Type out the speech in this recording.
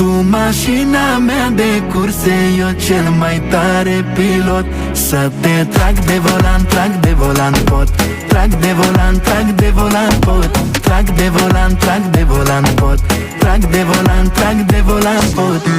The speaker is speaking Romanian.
Tu mașina mea de curse, eu cel mai tare pilot. Să te trag de volan, trag de volan pot. Trag de volan, trag de volan pot. Trag de volan, trag de volan pot. Trag de volan, trag de volan pot.